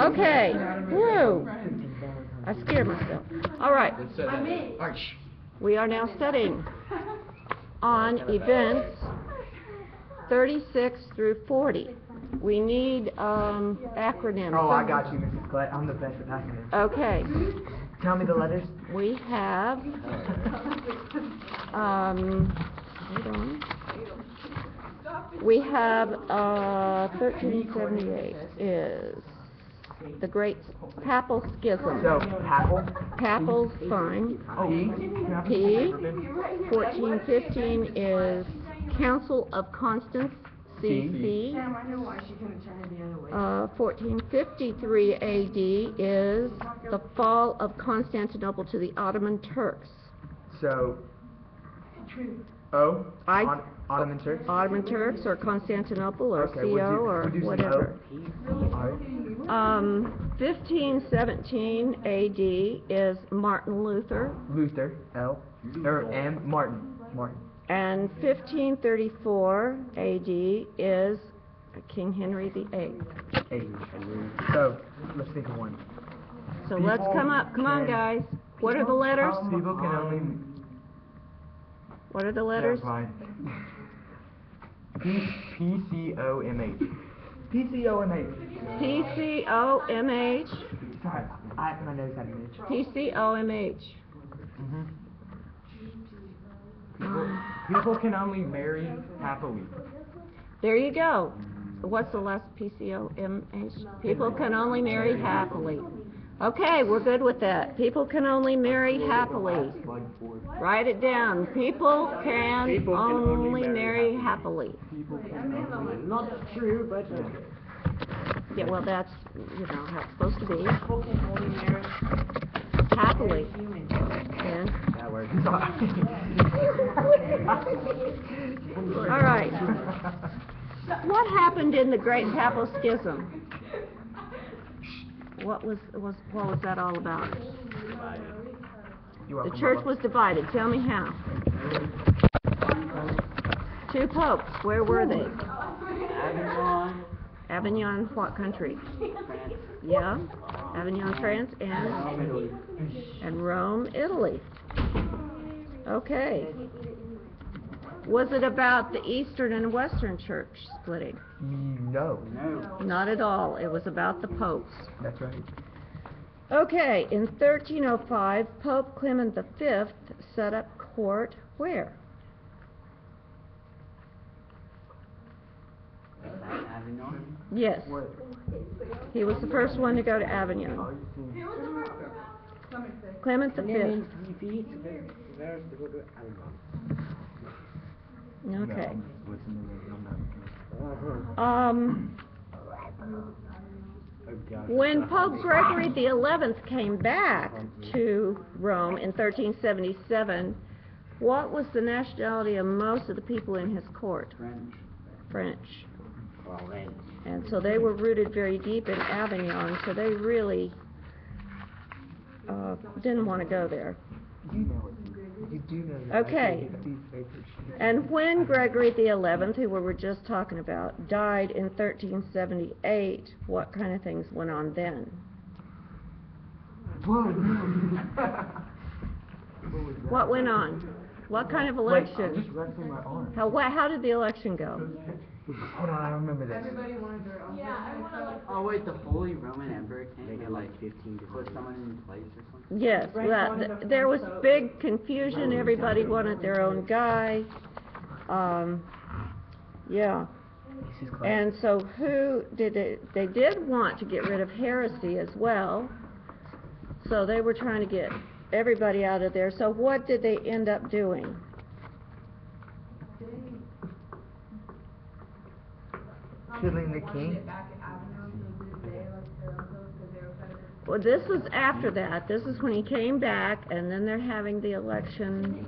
Okay. Whoa. I scared myself. All right. We are now studying on events 36 through 40. We need acronyms. Oh, I got you, Mrs. Klett. I'm the best at acronyms. Okay. Tell me the letters. We have, hold on. We have 1378 is the Great Papal Schism. So, Papal? Papal's fine. P. 1415 is Council of Constance. CC. 1453 AD is the fall of Constantinople to the Ottoman Turks. So, O? Ottoman Turks? Ottoman Turks or Constantinople or CO or whatever. 1517 AD is Martin Luther. Luther, L. Or M, Martin. And 1534 AD is King Henry VIII. So, let's think of one. So let's come on guys. What are the letters? People can only... What are the letters? P-C-O-M-H. P-C-O-M-H. P-C-O-M-H. Sorry, my nose had an itch. P-C-O-M-H. People can only marry happily. There you go. What's the last P-C-O-M-H? People can only marry happily. Okay, we're good with that. People can only marry happily. Write it down. People can only marry happily. Not true, but... Yeah, well, that's, how it's supposed to be. Happily. Yeah. That works. All right. What happened in the Great Papal Schism? What was that all about? The church was divided. Tell me how. Two popes. Where were they? Avignon, what country? Yeah. Avignon, France, and Rome, Italy. Okay. Was it about the Eastern and Western Church splitting? No. Not at all. It was about the popes. That's right. Okay, in 1305, Pope Clement V set up court where? Avignon? Yes. He was the first one to go to Avignon. Clement V. Okay. When Pope Gregory XI came back to Rome in 1377, what was the nationality of most of the people in his court? French. And so they were rooted very deep in Avignon, so they really didn't want to go there. You do know that. Okay. And when Gregory XI, who we were just talking about, died in 1378, what kind of things went on then? Whoa. What went on? What kind of election? I'm just wrestling my arm. How did the election go? Hold on, I remember this. Oh wait, the Holy Roman Emperor can't get like 15 to put someone in place or something? Yes, there was big confusion. Everybody wanted their own guy. Yeah. And so they did want to get rid of heresy as well. So they were trying to get everybody out of there. So what did they end up doing? Killing the king? Well, this was after that. This is when he came back, and then they're having the election.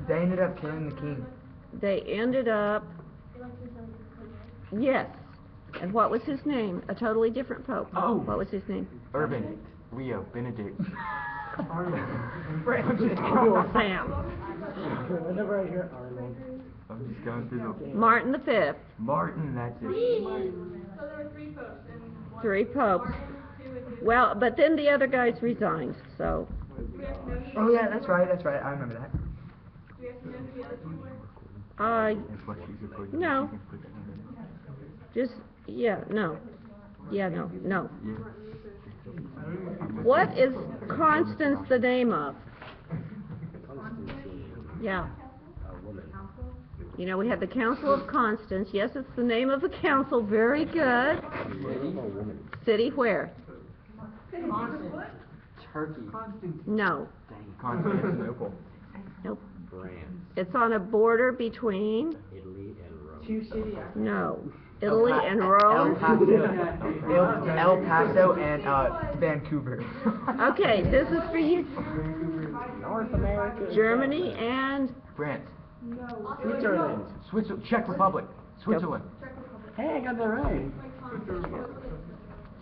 They ended up killing the king. They ended up... Yes. And what was his name? A totally different pope. Oh. What was his name? Urban. Leo. Benedict. Cool, Sam. Whenever I hear I'm just going through the... Martin V. Martin, that's it. 3 popes. Well, but then the other guys resigned, so. Oh yeah, that's right, I remember that. No. Just, yeah, no. Yeah, no. What is Constance the name of? Yeah. You know, we have the Council of Constance. Yes, it's the name of a council. Very good. City where? Turkey. No. Constantinople. Nope. It's on a border between? Italy and Rome. Two cities. No. Italy and Rome? El Paso and Vancouver. Okay, this is for you. North America. Germany and? France. Switzerland. Czech Republic. Switzerland. Hey, I got that right.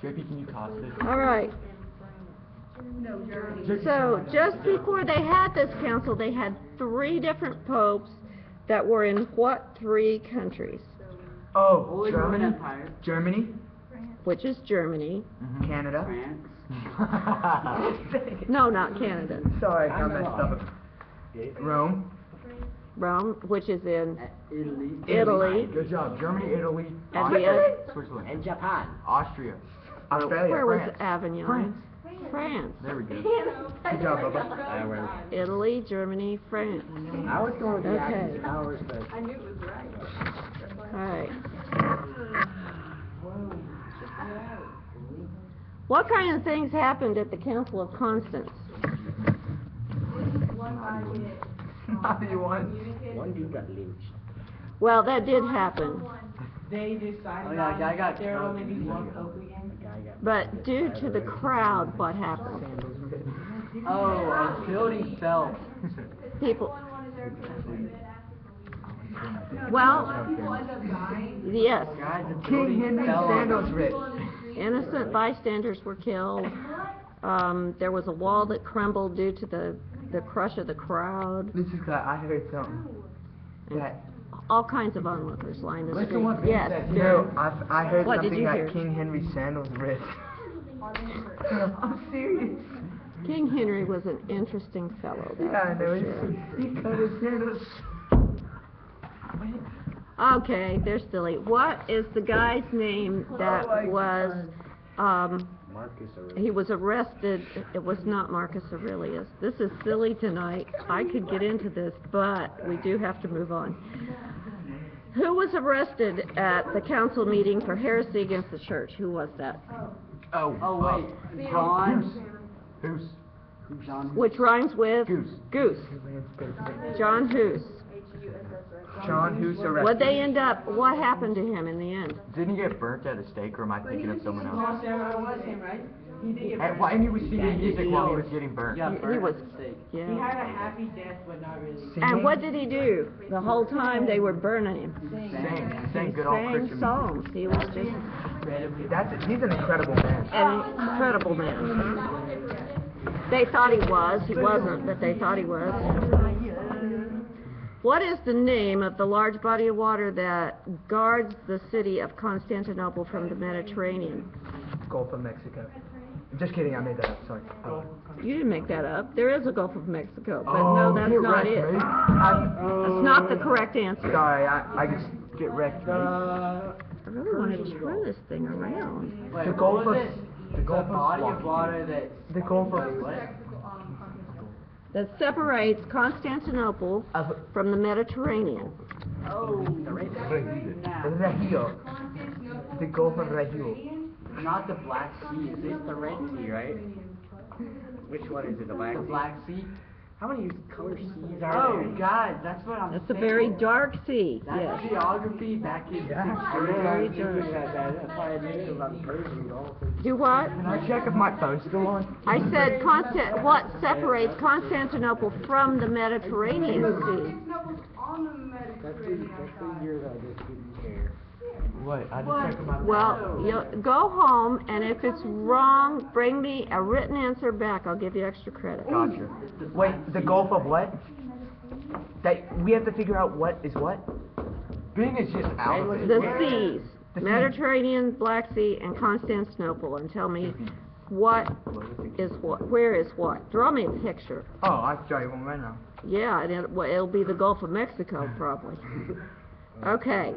JP, can you toss this? All right. So, just before they had this council, they had 3 different popes that were in what 3 countries? Oh, Holy Roman Germany. Empire. Germany. Which is Germany. Canada. France. No, not Canada. Sorry, I messed up. Rome. Rome, which is in Italy. Good job. Germany, Italy, And the other? Switzerland, And Japan. Austria, Australia, Where was France. Avignon? France. There we go. Good job, Bubba. Italy, Germany, France. I was going with the Okay. Axis powers, but All right. What kind of things happened at the Council of Constance? You want? one dude got lynched. Well, that did happen, They decided Oh, yeah, on I got there drunk only be and one beat pope again. A guy got but due to the crowd, what happened? Oh, a building fell. People. Well, yes, Guys, a King building Henry fell. Sandals writ. innocent bystanders were killed. There was a wall that crumbled due to the crush of the crowd. This is good. I heard something. That, All kinds of onlookers lined the listen street. what Yes, you know, I heard What did something you that hear? King Henry Sandals writ. I'm serious. King Henry was an interesting fellow. Yeah, I That's know. for sure. He cut his sandals. Okay, they're silly. What is the guy's name that was, Marcus Aurelius. he was arrested? It was not Marcus Aurelius. This is silly tonight. I could get into this, but we do have to move on. Who was arrested at the council meeting for heresy against the church? Who was that? Oh, wait. John. Who's? John. Which rhymes with? Goose. Goose. John Hoos. John Hoos arrested. What'd they end up, what happened to him in the end? Didn't he get burnt at a stake, or am I thinking of someone else? No, Sarah, it was him, right? He did get And, well, and he was singing music while he was getting burnt. Yeah, He burnt was, at the stake. He yeah. had a happy death, but not really. And what did he do? The whole time they were burning him. Sang good old Sang Christian songs. He was just He's an incredible man. an incredible man. They thought he was. He wasn't, but they thought he was. What is the name of the large body of water that guards the city of Constantinople from the Mediterranean? Gulf of Mexico. Just kidding, I made that up, sorry. You didn't make that up. There is a Gulf of Mexico, but no, that's get not wrecked, it. mate. That's not the correct answer. Sorry, I just get wrecked. Mate. I really want to turn this thing around. Wait, The what Gulf was of- it? the Gulf of body of Swahili. water that. The Gulf of What? That separates Constantinople from the Mediterranean. Oh, Regio. The Gulf of Regio. not the Black Sea, is it? It's the Red Sea, right? Which one is it? The Black The Sea? Black Sea? How many color seas are Oh, there? God, that's what I'm It's a saying. very dark sea, That's yes. geography back in Very sixth grade. dark. That's why I knew about Persian Gulf. Do what? Can I check if my phone's still on? I said what separates Constantinople from the Mediterranean Sea? That's the year that I just didn't care. What? I just checked if my Well, you go home, and if it's wrong, bring me a written answer back. I'll give you extra credit. Gotcha. Wait, the Gulf of what? That we have to figure out what is what? Being is just out of it. The seas. Mediterranean, Black Sea, and Constantinople, and tell me what is what, where is what. Draw me a picture. Oh, I can draw you one right now. Yeah, and it'll be the Gulf of Mexico, probably. Okay.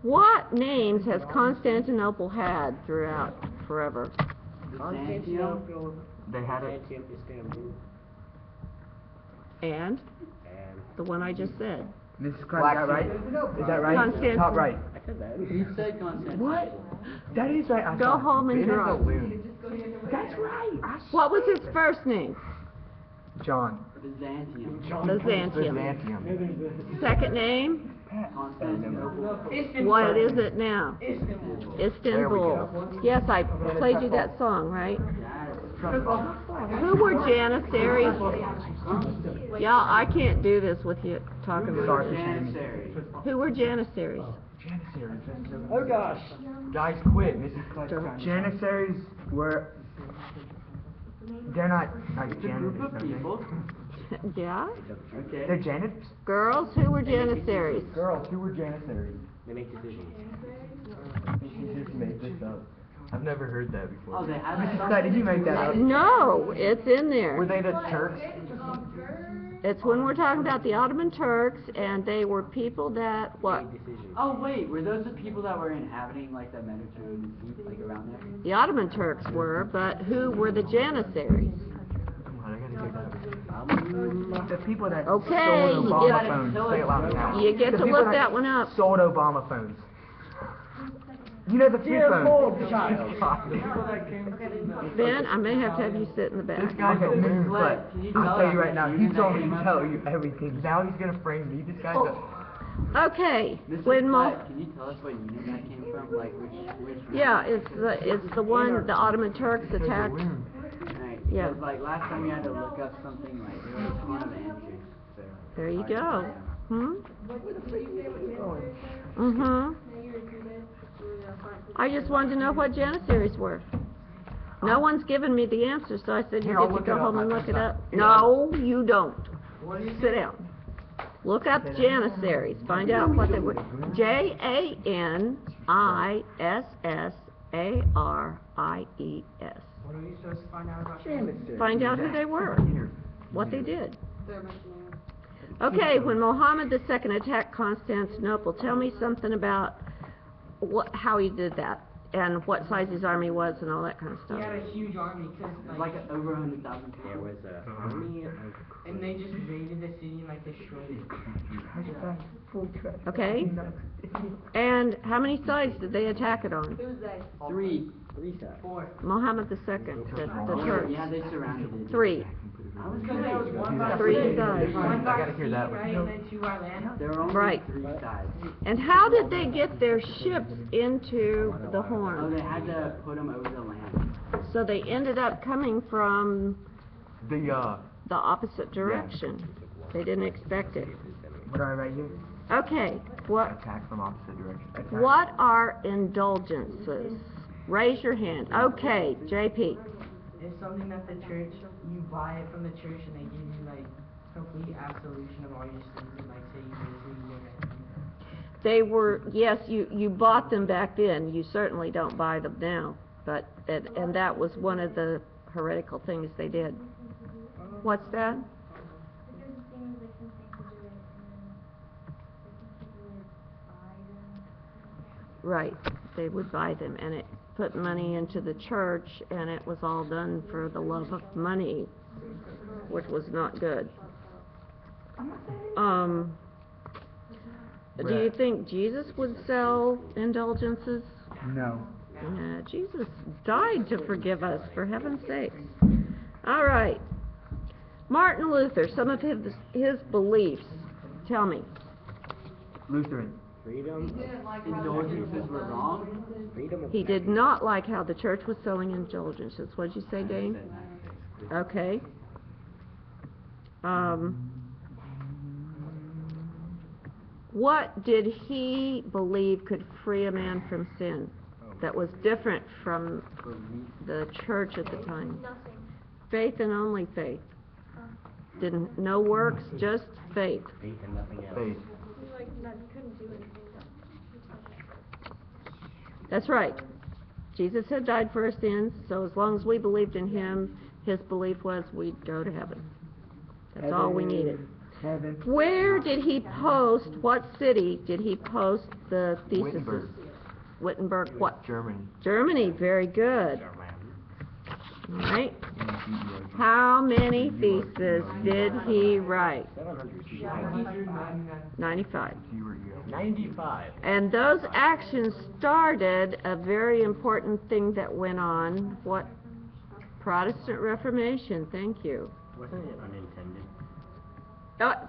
What names has Constantinople had throughout forever? Constantinople, They had it. Istanbul, And and the one I just said. Mrs. Clark, is that right? Is that right? Constantinople. Top right. I said that. You said Constantinople. What? That is right. I Go saw home and it. It is draw. a loon. That's right. I What was saw his first name? it. John. Byzantium. Byzantium. Byzantium. Second name? Constantinople. What is it now? Istanbul. Istanbul. Yes, I played you that song, right? Yes. Who were Janissaries? Yeah, I can't do this with you talking about. Sorry. Janissaries. Who were Janissaries? Janissaries. Oh gosh. Guys, quit. Mrs. Clark. Janissaries were. They're not like janitors, Group of are they? people. Yeah? Okay. They're janitors. Girls, who were Janissaries? Girls, who were janissaries? They make decisions. You just made this up. I've never heard that before. Oh, they had Mrs. Clark, did you make that up? No, it's in there. Were they the Turks? It's when we're talking about the Ottoman Turks, and they were people that, what? Make decisions. Oh wait, were those the people that were inhabiting like the Mediterranean Sea, like around there? The Ottoman Turks were, but who were the Janissaries? Come on, I gotta get that. The people that Okay, sold you Obama get- phones. Say it loud now. You get The to people look that one up. Sold Obama phones. You know the few Dear phones. old child. Ben, I may have to have you sit in the back. This guy's a loon, but Can you I'll tell tell you us right now, what he unit told that me came to up tell with? you everything. Now he's gonna frame me. This guy's a... Okay, Mrs. when Platt, can you tell us what unit that came from? Like which yeah, it's the one the Ottoman Turks attacked. Right, Yeah. because like last time we had to look up something like it was one of Andrews. So, There you like, go. yeah. Mm-hmm. I just wanted to know what Janissaries were. No one's given me the answer, so I said you Here, I'll get to look go it up. home and I- look it up. Here, No, you don't. Sit down. Look up Janissaries. Find out what they were. Janissaries. What are you supposed to find out about Find out who they were, Here. what they did. Okay, when Muhammad II attacked Constantinople, tell me something about how he did that, and what size his army was, and all that kind of He stuff. had a huge army, cause It's like, like over 100,000 people. There was a army of and they just raided the city and like destroyed it. Okay? And how many sides did they attack it on? Three. sides. Four. Muhammad II, the Turks. Yeah, they surrounded it. Three. I was Cause there was one by Three sea, sides. one I by gotta hear sea, that one. right, and then two by land. There were only Right. 3 sides. And how did they get their ships into the Oh, Horn? they had to put them over the land. So they ended up coming from The, the opposite direction. They didn't expect it. what are right here? Okay, what Attack from opposite direction. Attack. what are indulgences? Raise your hand. Okay, JP. It's something that the church, you buy it from the church and they give you like complete absolution of all your sins and like say you basically get it. They were, yes, you bought them back then. You certainly don't buy them now. But, and that was one of the heretical things they did. What's that? Right, they would buy them, and it put money into the church, and it was all done for the love of money, which was not good. Do you think Jesus would sell indulgences? No. Jesus died to forgive us, for heaven's sakes. All right. Martin Luther, some of his beliefs. Tell me. Lutheran. Freedom. Indulgences were wrong. Freedom of He did not like how the church was selling indulgences. What did you say, Dane? Okay. What did he believe could free a man from sin that was different from the church at the time? Faith and only faith. Didn't, no works, just faith. faith and nothing else. Faith. That's right. Jesus had died for our sins, so as long as we believed in him, his belief was we'd go to heaven. That's all we needed. Heaven. Where did he post, what city did he post the theses? Wittenberg. Wittenberg, what? Germany. Germany, very good. All right. How many theses did he write? 95. 95. And those actions started a very important thing that went on. What? Protestant Reformation, thank you. Wasn't it unintended?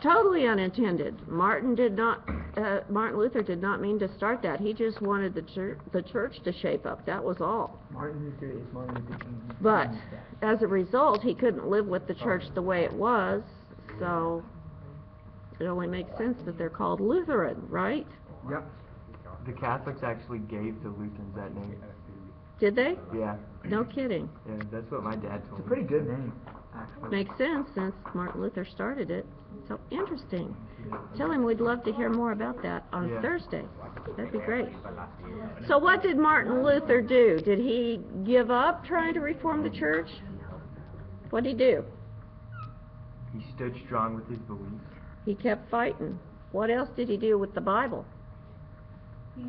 Totally unintended. Martin Luther did not mean to start that. He just wanted the church to shape up. That was all. Martin Luther is Martin Luther King. But as a result, he couldn't live with the church the way it was, so it only makes sense that they're called Lutheran, right? Yep. The Catholics actually gave the Lutherans that name. Did they? Yeah. No kidding. Yeah, that's what my dad told me. It's a pretty good name, actually. Makes sense since Martin Luther started it. So interesting. Tell him we'd love to hear more about that on Thursday. That'd be great. So what did Martin Luther do? Did he give up trying to reform the church? What did he do? He stood strong with his beliefs. He kept fighting. What else did he do with the Bible?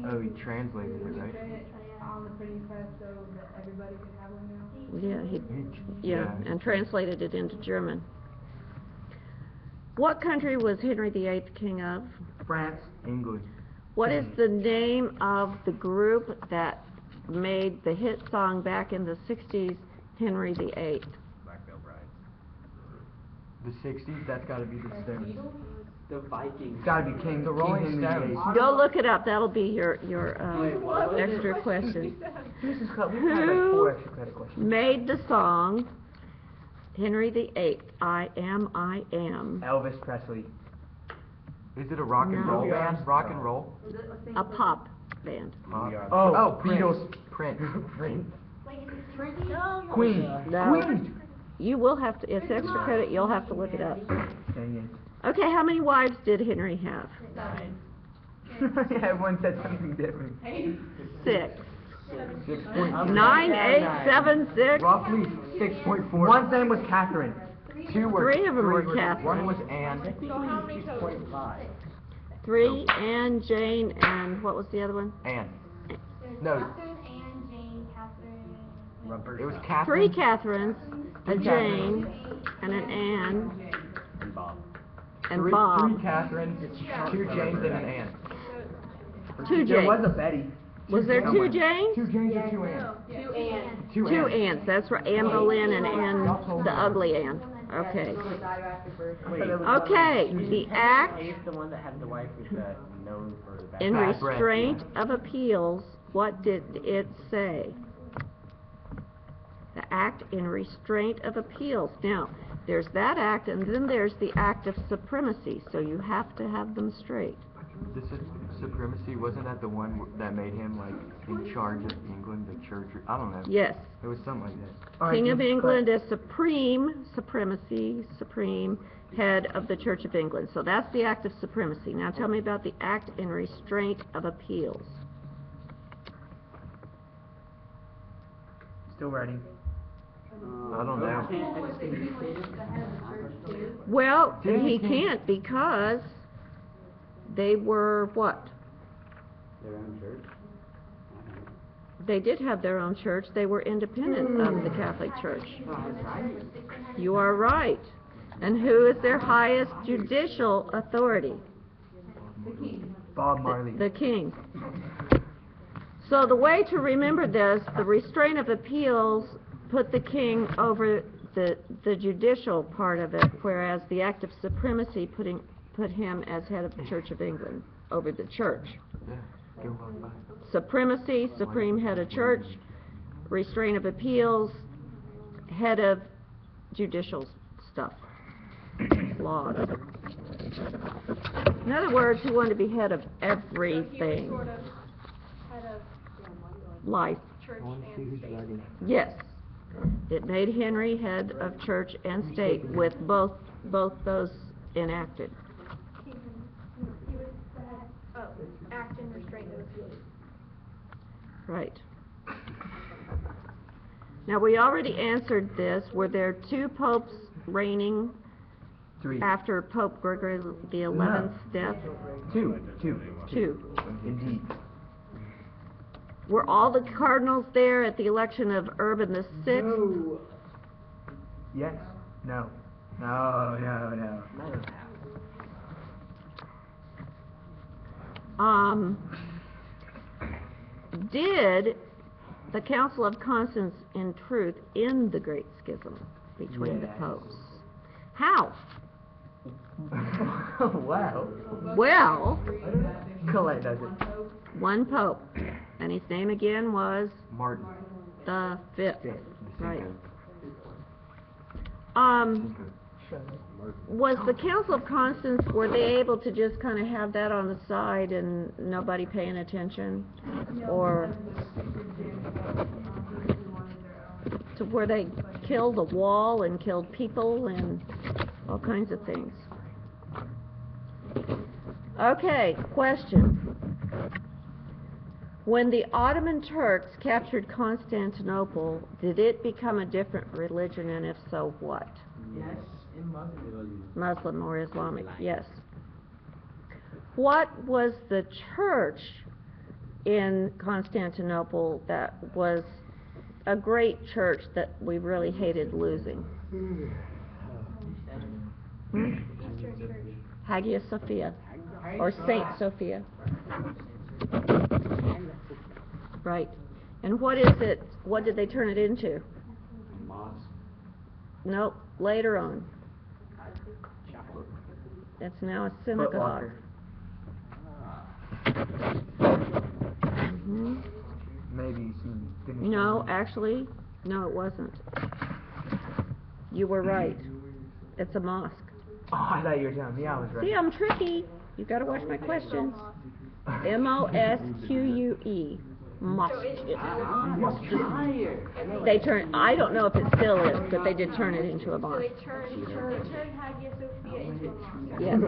Oh, he translated it, right? On the printing press so that everybody could have one now. Yeah, and translated it into German. What country was Henry VIII king of? France. England. What is the name of the group that made the hit song back in the 60s, Henry VIII? Black Veil Bride. The 60s, that's gotta be the Stones. The Vikings. It's gotta be King, the Rolling Stones. Go look it up. That'll be your extra question. We have like 4 extra credit questions. Made the song Henry VIII, I Am, I Am. Elvis Presley. Is it a rock and No. roll band? Rock and roll? A pop band. Oh, Beatles. Prince. Queen. No. Queen. You will have to, it's extra credit, you'll have to look it up. Dang it. Okay, how many wives did Henry have? Yeah, everyone said something different. 6. 6.2. 9, 8, 7, 6. Roughly 6.4. One's name was Catherine. 2 were. 3 of them were Catherine. One was Anne. 6.5. 3, Anne, Jane, and what was the other one? Anne. No, Catherine, Anne, Jane, Catherine. it was 3 Catherine. Catherines, a Jane, and an Anne, And Bob. and 3 Bob. Catherines, 2 Janes, and an Anne. 2 There was a Janes. Betty. Was there 2 Janes? 2 Janes or 2 Annes? 2 Anne. 2 2 Annes. Annes, that's right, Anne Boleyn and Anne, the ugly Anne. Okay. Okay, the act Is the one that had the wife with the nose for the back? in Bad breath, restraint of appeals, what did it say? The act in restraint of appeals. Now, there's that act, and then there's the act of supremacy, so you have to have them straight. The supremacy, wasn't that the one that made him, like, in charge of England, the church, or, I don't know. Yes, It was something like that. King of England is supreme head of the Church of England. So that's the act of supremacy. Now tell me about the act in restraint of appeals. Still writing. I don't know. Well, Didn't he he- can't because they were what? Their own church? They did have their own church. They were independent of the Catholic Church. You are right. And who is their highest judicial authority? Bob Marley. The king. So the way to remember this, the restraint of appeals put the king over the judicial part of it, whereas the act of supremacy put him as head of the Church of England, over the church. Yeah, go on by. Supremacy, supreme head of church, restraint of appeals, head of judicial stuff, laws. In other words, he wanted to be head of everything. Sort of head of Life. church I want to see and who's state. writing. Yes. It made Henry head of church and state with both those enacted. He was the head of act and restraint of appeals. Right. Now, we already answered this. Were there 2 popes reigning 3. after Pope Gregory the 11th's death? 2. 2. Indeed. Were all the cardinals there at the election of Urban the VI? Yes. No. No. Did the Council of Constance in truth end the Great Schism between the Yes. popes? How? Wow. Well, Colette does it. 1 pope, and his name again was Martin. the 5th. Right. Was the Council of Constance, were they able to just kind of have that on the side and nobody paying attention? Or to where they killed a wall and killed people and all kinds of things? Okay, question. When the Ottoman Turks captured Constantinople, did it become a different religion, and if so, what? Yes, in Muslim. Muslim or Islamic, yes. What was the church in Constantinople that was a great church that we really hated losing? Eastern Church. Hagia Sophia, or Saint Sophia. Right. And what is it, what did they turn it into? Mosque. Nope, later on. It's now a synagogue. Mhm. Maybe some finished. No, actually, no, it wasn't. You were right. It's a mosque. Oh, I thought you were telling me I was right. See, I'm tricky. You gotta watch my questions. M-O-S-Q-U-E. Mosque. They turned, I don't know if it still is, but they did turn it into a So mosque. they turned Hagia Sophia into a mosque. Yes.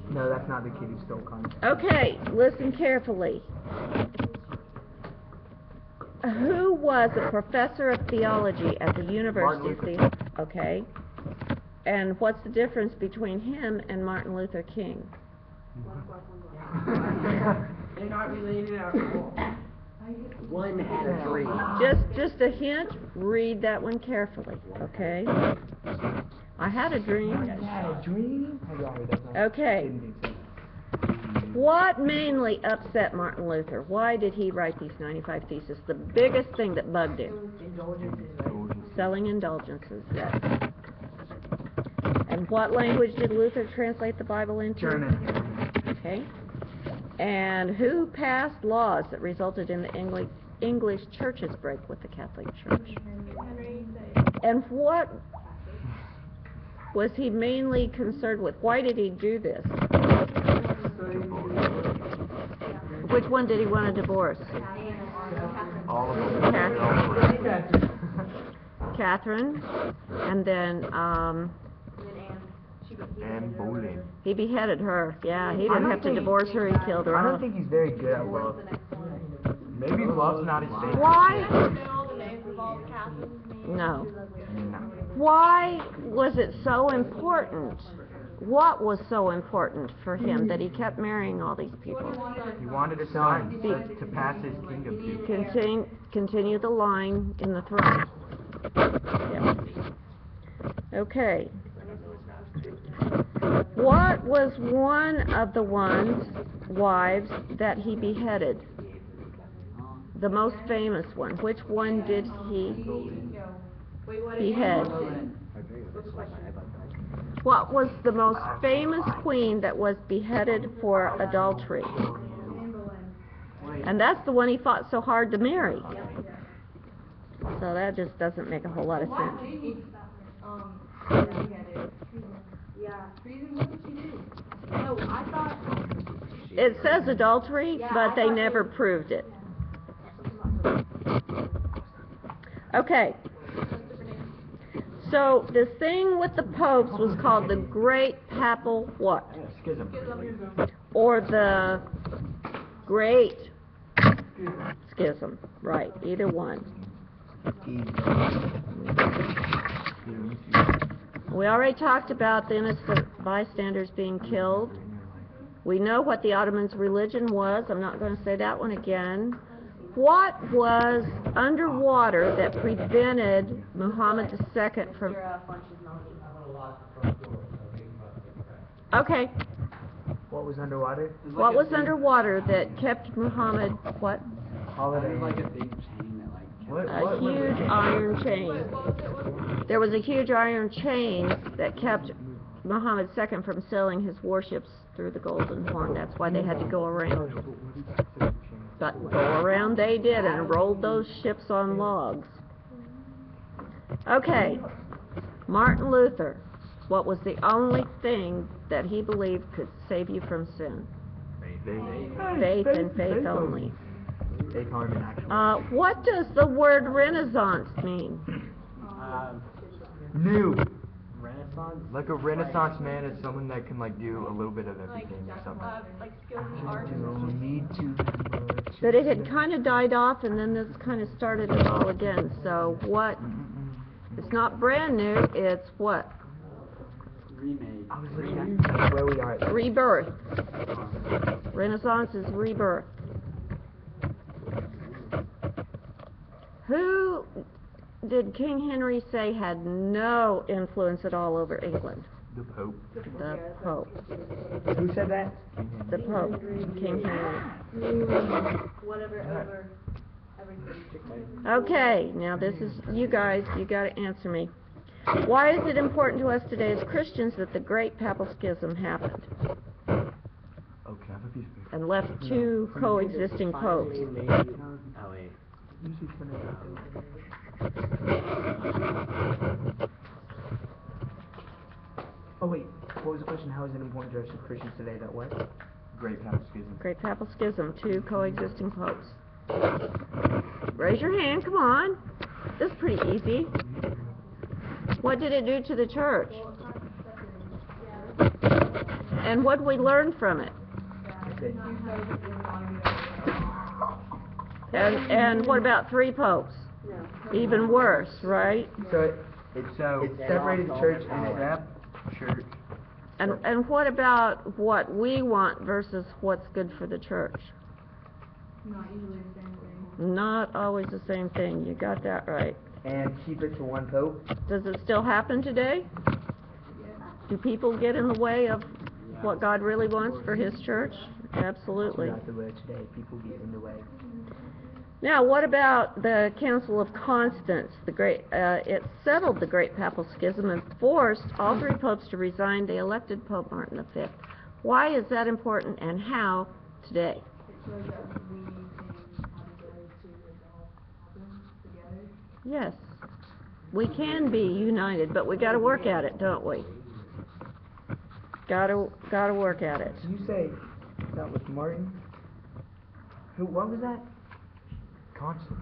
No, that's not the kid who stole Constance. Okay, listen carefully. Who was a professor of theology at the University of Martin Okay. And what's the difference between him and Martin Luther King? They're not related at all. One had a dream. Just a hint, read that one carefully, okay? I had a dream. I had a dream. Okay. Didn't think so. What mainly upset Martin Luther? Why did he write these 95 Theses? The biggest thing that bugged him. Indulgences, right? Selling indulgences, yes. And what language did Luther translate the Bible into? German. Okay. And who passed laws that resulted in the English church's break with the Catholic Church? Henry VIII. And what was he mainly concerned with? Why did he do this? Which one did he want to divorce? All of them. Catherine. And then, And Boleyn. he beheaded her. Yeah, he didn't have to divorce her, he killed her I don't off. think he's very good at love. Maybe love's not his thing. Why? Know the names of all the Catherine's names? No. No. Why was it so important? What was so important for him that he kept marrying all these people? He wanted a son to pass his kingdom to. Continue the line in the throne. Yeah. Okay. What was one of the wives that he beheaded? The most famous one. Which one did he behead? What was the most famous queen that was beheaded for adultery? And that's the one he fought so hard to marry. So that just doesn't make a whole lot of sense. No, I thought, It says adultery, but they never proved it. Okay. So this thing with the popes was called the Great Papal what? Schism. Or the Great Schism, right, either one. We already talked about the innocent bystanders being killed. We know what the Ottomans' religion was. I'm not going to say that one again. What was underwater that prevented Muhammad II from... Okay. What was underwater? What was underwater that kept Muhammad, what? Holiday. There's like a big chain that like kept A huge iron chain. There was a huge iron chain that kept Muhammad II from sailing his warships through the Golden Horn. That's why they had to go around. But go around they did and rolled those ships on logs. Okay, Martin Luther. What was the only thing that he believed could save you from sin? Faith and faith only. What does the word Renaissance mean? New. Renaissance. Like a Renaissance man is someone that can like do a little bit of everything or something. Like skills in art. That it had kind of died off and then this kind of started it all again. So what? It's not brand new, it's what? Remade. I was looking at where we are. Rebirth. Renaissance is rebirth. Who did King Henry say had no influence at all over England? The Pope. The Pope. Who said that? The Pope, King Henry. Whatever over everything. Okay, now this is, you guys, you gotta answer me. Why is it important to us today as Christians that the Great Papal Schism happened Okay, I have a piece of paper. and left two coexisting popes? Oh wait. Oh wait, what was the question? How is it important to us as Christians today that what? Great Papal Schism. Great Papal Schism, two coexisting popes. Raise your hand, come on. This is pretty easy. What did it do to the church? And what did we learn from it? And what about three popes? Even worse, right? So it separated the church and it church. And what about what we want versus what's good for the church? Not usually the same thing. Not always the same thing. You got that right. And keep it to one pope. Does it still happen today? Do people get in the way of what God really wants for His church? Absolutely. Not the way today. People get in the way. Now, what about the Council of Constance? It settled the Great Papal Schism and forced all three popes to resign. They elected Pope Martin V. Why is that important and how today? It shows that we can come together to resolve problems together. Yes, we can be united, but we got to work at it, don't we? Got to work at it. Did you say that was Martin? Who? What was that? Constant.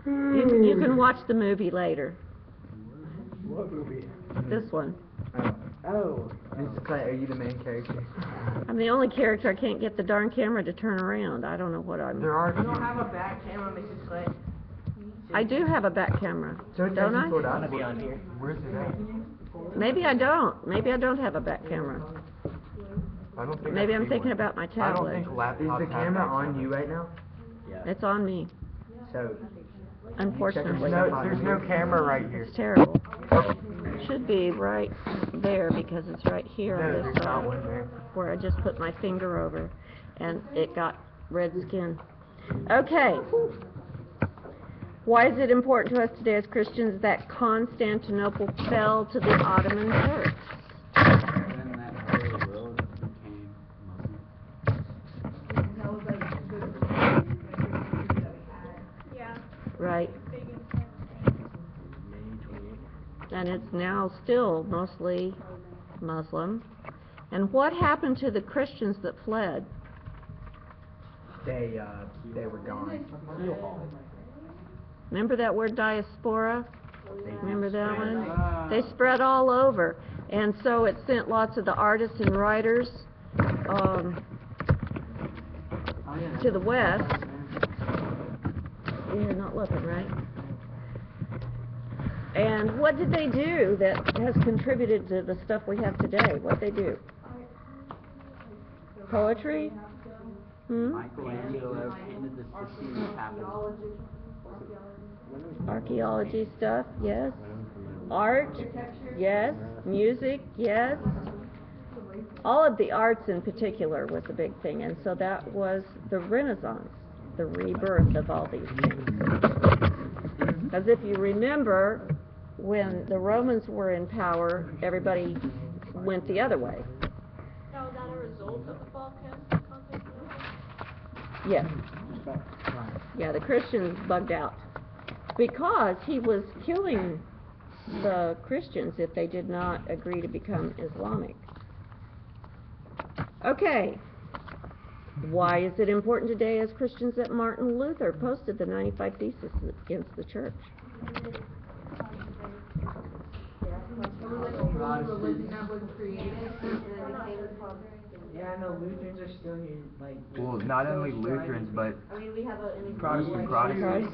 You can watch the movie later. What movie? This one. Oh. Mrs. Clay, are you the main character? I'm the only character. I can't get the darn camera to turn around. I don't know what I'm... There are. You don't have a back camera, Mrs. Clay. I do have a back camera, don't I? Gonna be on here. Where's it at? Maybe I don't. Maybe I don't have a back camera. I don't think Maybe I've I'm seen thinking one. about my I don't tablet. think laptops Is the have camera that. on you right now? It's on me, So, unfortunately. there's no camera right here. It's terrible. It should be right there because it's right here No, on there's this not side one there. where I just put my finger over and it got red skin. Okay. Why is it important to us today as Christians that Constantinople fell to the Ottoman Turks? And then that whole world became Muslim. That was like good for the Christians that we had. Yeah, Right. big influence. And it's now still mostly Muslim. And what happened to the Christians that fled? They were gone. Remember that word diaspora? Remember that one? They spread all over. And so it sent lots of the artists and writers to the west. You're not looking, right? And what did they do that has contributed to the stuff we have today? What'd they do? Poetry? Michelangelo painted the Sistine Chapel. Archaeology stuff, yes. Art, yes. Music, yes. All of the arts in particular was a big thing, and so that was the Renaissance, the rebirth of all these things. Because if you remember, when the Romans were in power, everybody went the other way. Now, is that a result of the Balkan conflict? Yes. Yeah, the Christians bugged out. Because he was killing the Christians if they did not agree to become Islamic. Okay. Why is it important today as Christians that Martin Luther posted the 95 Theses against the church? Yeah, I know Lutherans are still here, like. Well, not only Lutherans, but I mean, we have an Protestant. Protestants.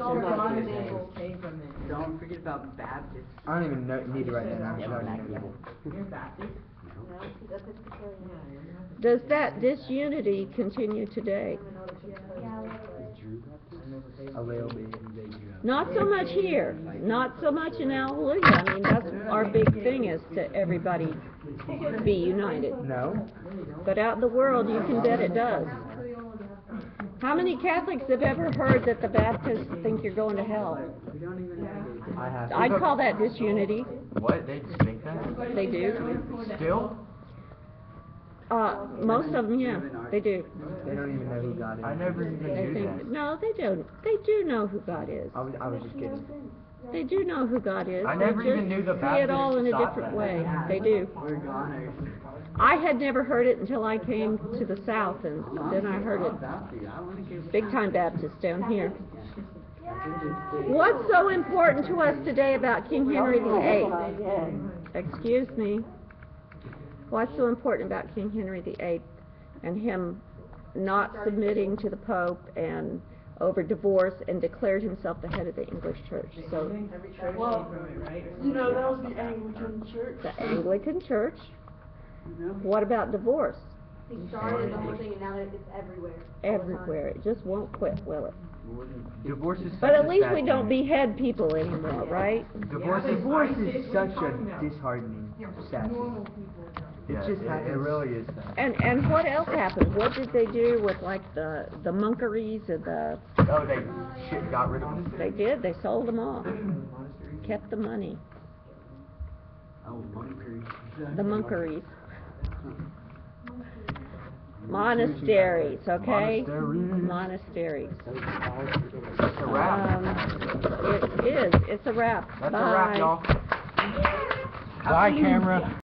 Came from it. Don't forget about Baptists. I don't even need to write that down. You're Baptist? No, he's Episcopalian. Does that disunity continue today? A little bit. Not so much here, not so much in Hallelujah. I mean, that's our big thing, is to everybody be united. No. But out in the world, you can bet it does. How many Catholics have ever heard that the Baptists think you're going to hell? We don't even have I have. I'd call that disunity. What? They just think that? They do. Still? Most of them, yeah, they do. They don't even know who God is. I never even They knew think, that. no, they don't. They do know who God is. I was just kidding. They do know who God is. I never They even knew the just see it all in a Baptists different thought way. that. They do. We're goners. I had never heard it until I came to the South, and then I heard it. Big time Baptist down here. What's so important to us today about King Henry VIII? Excuse me. What's so important about King Henry VIII and him not submitting to the Pope and over divorce and declared himself the head of the English Church? So, Every church came from it, right? You know, that was the Anglican Church. the Anglican Church. What about divorce? He started the whole thing, and now it's everywhere. Everywhere. It just won't quit, will it? Divorce is But such at a least sad we don't thing. behead people anymore, right? Divorce is such a disheartening, sad thing. Yeah, It just it really is sad. And what else happened? What did they do with like the monkeries and the? Oh, they got rid of them? They did. They sold them all. Kept the money. Oh, monkeries. The monkeries. Monasteries, okay? Monasteries. It's a wrap. It is. It's a wrap. That's Bye. a wrap, y'all. Bye, camera.